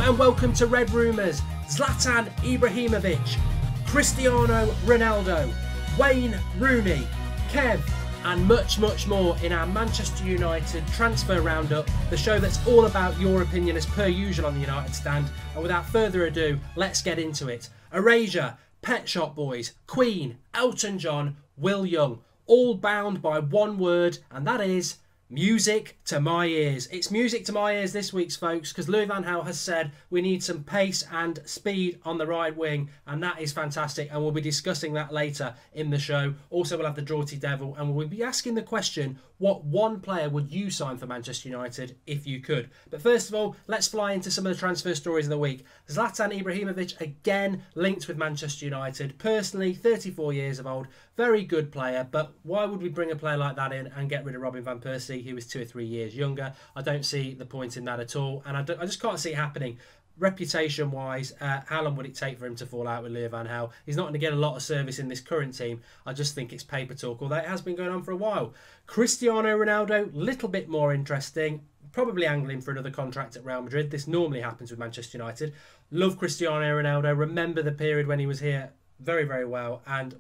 and welcome to Red Rumours. Zlatan Ibrahimovic, Cristiano Ronaldo, Wayne Rooney, Kev, and much more in our Manchester United transfer roundup, the show that's all about your opinion as per usual on the United stand. And without further ado, let's get into it. Erasure, Pet Shop Boys, Queen, Elton John, Will Young, all bound by one word, and that is music to my ears. It's music to my ears this week, folks, because Louis van Gaal has said we need some pace and speed on the right wing, and that is fantastic, and we'll be discussing that later in the show. Also, we'll have the Draughty Devil, and we'll be asking the question, what one player would you sign for Manchester United if you could? But first of all, let's fly into some of the transfer stories of the week. Zlatan Ibrahimovic again linked with Manchester United. Personally, 34 years of old, very good player, but why would we bring a player like that in and get rid of Robin van Persie, who was 2 or 3 years younger? I don't see the point in that at all, and I just can't see it happening. Reputation-wise, how long would it take for him to fall out with Louis van Gaal? He's not going to get a lot of service in this current team. I just think it's paper talk, although it has been going on for a while. Cristiano Ronaldo, little bit more interesting. Probably angling for another contract at Real Madrid. This normally happens with Manchester United. Love Cristiano Ronaldo. Remember the period when he was here very well, and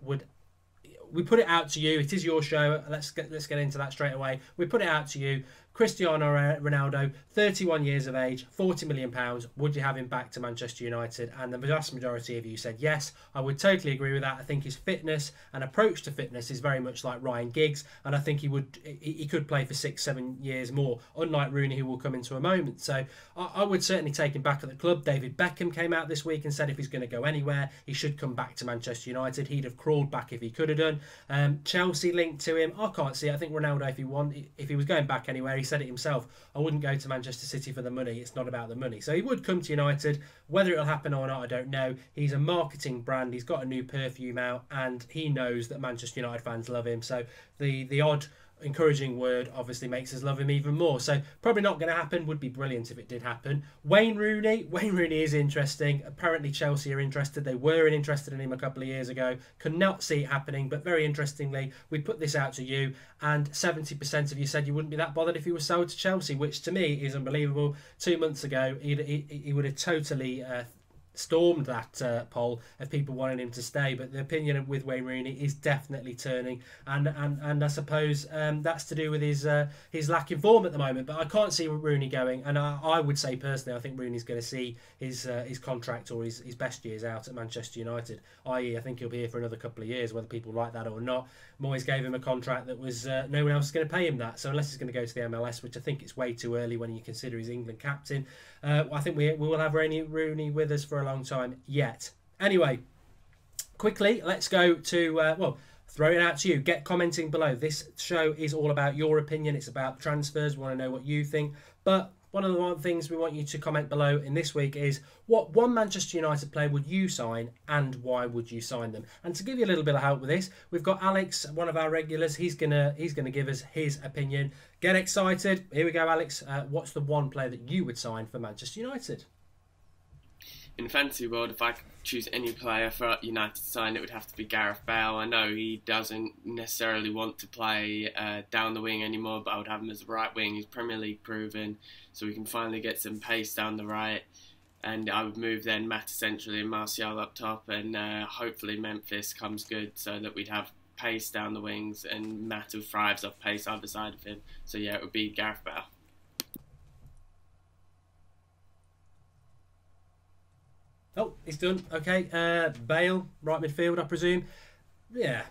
we put it out to you. It is your show. Let's get into that straight away. We put it out to you. Cristiano Ronaldo, 31 years of age, £40 million. Would you have him back to Manchester United? And the vast majority of you said yes. I would totally agree with that. I think his fitness and approach to fitness is very much like Ryan Giggs, and I think he could play for 6-7 years more, unlike Rooney, who will come into a moment. So I would certainly take him back at the club. David Beckham came out this week and said if he's going to go anywhere, he should come back to Manchester United. He'd have crawled back if he could have done. Chelsea linked to him. I can't see it. I think Ronaldo, if he was going back anywhere, he said it himself, I wouldn't go to Manchester City for the money. It's not about the money. So he would come to United. Whether it'll happen or not, I don't know. He's a marketing brand. He's got a new perfume out, and he knows that Manchester United fans love him. So the odd encouraging word obviously makes us love him even more. So probably not going to happen. Would be brilliant if it did happen. Wayne Rooney is interesting. Apparently Chelsea are interested. They were interested in him a couple of years ago. Could not see it happening, but very interestingly, we put this out to you, and 70% of you said you wouldn't be that bothered if he was sold to Chelsea, which to me is unbelievable. 2 months ago, he would have totally stormed that poll of people wanting him to stay, but the opinion with Wayne Rooney is definitely turning, and I suppose that's to do with his lack in form at the moment. But I can't see Rooney going, and I would say personally, I think Rooney's going to see his contract or his best years out at Manchester United. I.e., I think he'll be here for another couple of years, whether people like that or not. Moyes gave him a contract that was no one else is going to pay him that, so unless he's going to go to the MLS, which I think it's way too early when you consider he's England captain, I think we will have Rooney with us for a long time yet. Anyway, quickly, let's go to, throw it out to you. Get commenting below. This show is all about your opinion. It's about transfers. We want to know what you think. But one of the things we want you to comment below in this week is what one Manchester United player would you sign and why would you sign them? And to give you a little bit of help with this, we've got Alex, one of our regulars. He's gonna give us his opinion. Get excited. Here we go, Alex. What's the one player that you would sign for Manchester United? In the fantasy world, if I could choose any player for United to sign, it would have to be Gareth Bale. I know he doesn't necessarily want to play down the wing anymore, but I would have him as a right wing. He's Premier League proven, so we can finally get some pace down the right. And I would move then Matt centrally and Martial up top, and hopefully Memphis comes good so that we'd have pace down the wings and Matt who thrives off pace either side of him. So yeah, it would be Gareth Bale. Oh, it's done. Okay, Bale, right midfield, I presume. Yeah,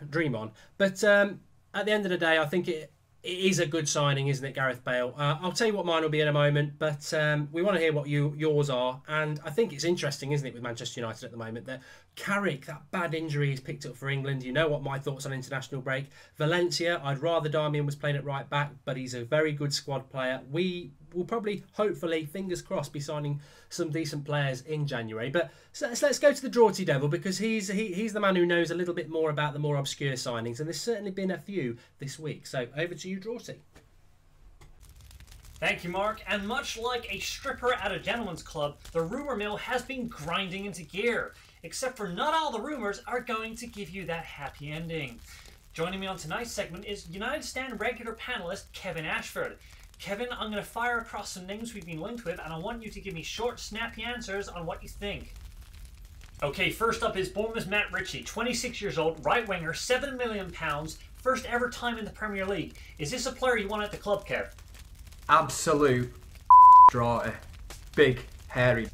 dream on. But at the end of the day, I think it is a good signing, isn't it, Gareth Bale? I'll tell you what mine will be in a moment, but we want to hear what yours are. And I think it's interesting, isn't it, with Manchester United at the moment, that Carrick, that bad injury he's picked up for England. You know what my thoughts on international break. Valencia, I'd rather Darmian was playing at right back, but he's a very good squad player. We will probably, hopefully, fingers crossed, be signing some decent players in January. But let's go to the Draughty Devil, because he's the man who knows a little bit more about the more obscure signings, and there's certainly been a few this week. So over to you, Draughty. Thank you, Mark. And much like a stripper at a gentleman's club, the rumour mill has been grinding into gear. Except for not all the rumours are going to give you that happy ending. Joining me on tonight's segment is United Stand regular panellist Kevin Ashford. Kevin, I'm going to fire across some names we've been linked with, and I want you to give me short, snappy answers on what you think. Okay, first up is Bournemouth's Matt Ritchie, 26 years old, right winger, £7 million, first ever time in the Premier League. Is this a player you want at the club, Kev? Absolute draughty. Big, hairy.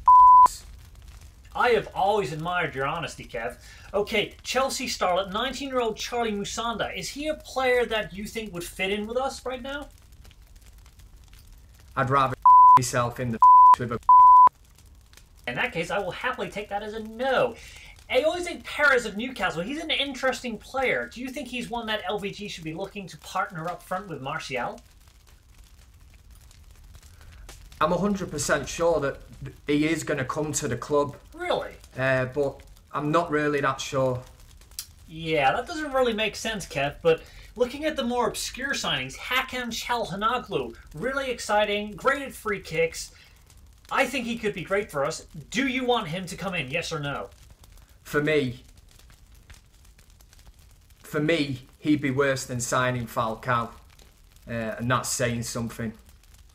I have always admired your honesty, Kev. Okay, Chelsea starlet, 19-year-old Charlie Musonda. Is he a player that you think would fit in with us right now? I'd rather myself in the with a. In that case, I will happily take that as a no. Ayoze Perez of Newcastle, he's an interesting player. Do you think he's one that LVG should be looking to partner up front with Martial? I'm 100% sure that he is going to come to the club. Really? But I'm not really that sure. Yeah, that doesn't really make sense, Kev, but looking at the more obscure signings, Hakan Çalhanoğlu, really exciting, great at free kicks. I think he could be great for us. Do you want him to come in, yes or no? For me, he'd be worse than signing Falcao. And that's saying something.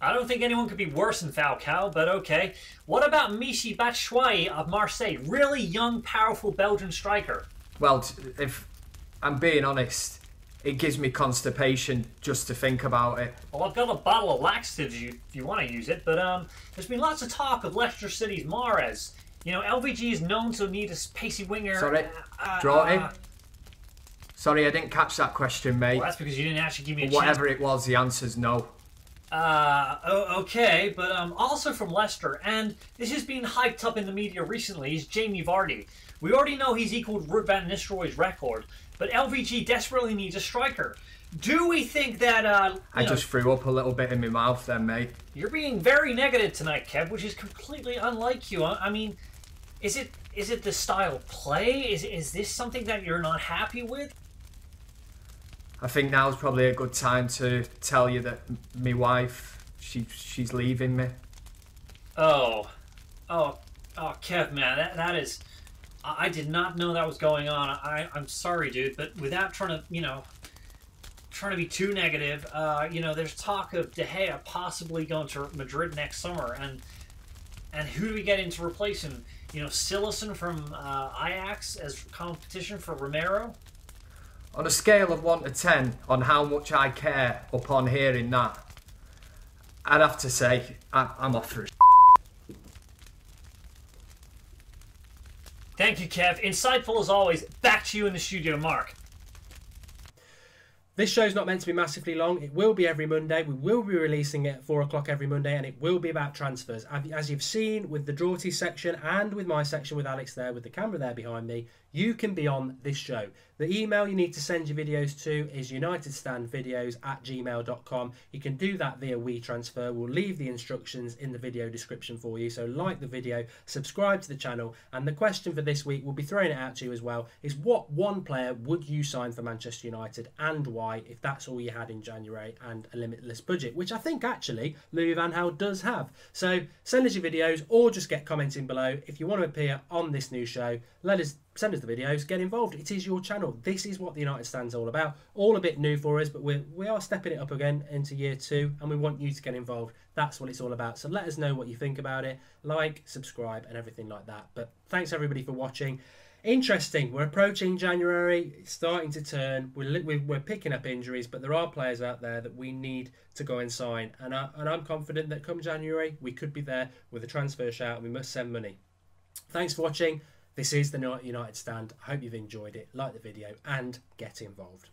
I don't think anyone could be worse than Falcao, but okay. What about Michy Batshuayi of Marseille? Really young, powerful Belgian striker. Well, if I'm being honest, it gives me constipation just to think about it. Well, I've got a bottle of laxatives if you want to use it, but there's been lots of talk of Leicester City's Mahrez. You know, LVG is known to need a pacey winger. Sorry, Draughty? Sorry, I didn't catch that question, mate. Well, that's because you didn't actually give me a chance. Whatever it was, the answer's no. Okay, but also from Leicester, and this has been hyped up in the media recently, is Jamie Vardy. We already know he's equaled Ruud van Nistelrooy's record, but LVG desperately needs a striker. Do we think that, I just threw up a little bit in my mouth then, mate. You're being very negative tonight, Kev, which is completely unlike you. I mean, is it the style of play? Is this something that you're not happy with? I think now's probably a good time to tell you that my wife, she's leaving me. Oh, Kev, man, that is... I did not know that was going on. I'm sorry, dude, but without trying to be too negative, there's talk of De Gea possibly going to Madrid next summer, and who do we get in to replace him? You know, Silesen from Ajax as competition for Romero? On a scale of 1 to 10 on how much I care upon hearing that, I'd have to say I'm off for a. Thank you, Kev. Insightful as always. Back to you in the studio, Mark. This show's not meant to be massively long. It will be every Monday. We will be releasing it at 4 o'clock every Monday, and it will be about transfers. As you've seen with the Draughty section and with my section with Alex there, with the camera there behind me, you can be on this show. The email you need to send your videos to is unitedstandvideos@gmail.com. You can do that via WeTransfer. We'll leave the instructions in the video description for you. So like the video, subscribe to the channel, and the question for this week, we'll be throwing it out to you as well, is what one player would you sign for Manchester United and why, if that's all you had in January and a limitless budget, which I think actually Louis van Gaal does have. So send us your videos or just get commenting below. If you want to appear on this new show, send us the videos, get involved. It is your channel. This is what the United Stand's all about. All a bit new for us, but we are stepping it up again into year 2, and we want you to get involved. That's what it's all about. So let us know what you think about it. Like, subscribe, and everything like that. But thanks everybody for watching. Interesting. We're approaching January. It's starting to turn. We're picking up injuries, but there are players out there that we need to go and sign. And I'm confident that come January, we could be there with a transfer shout, and we must send money. Thanks for watching. This is the United Stand. I hope you've enjoyed it. Like the video and get involved.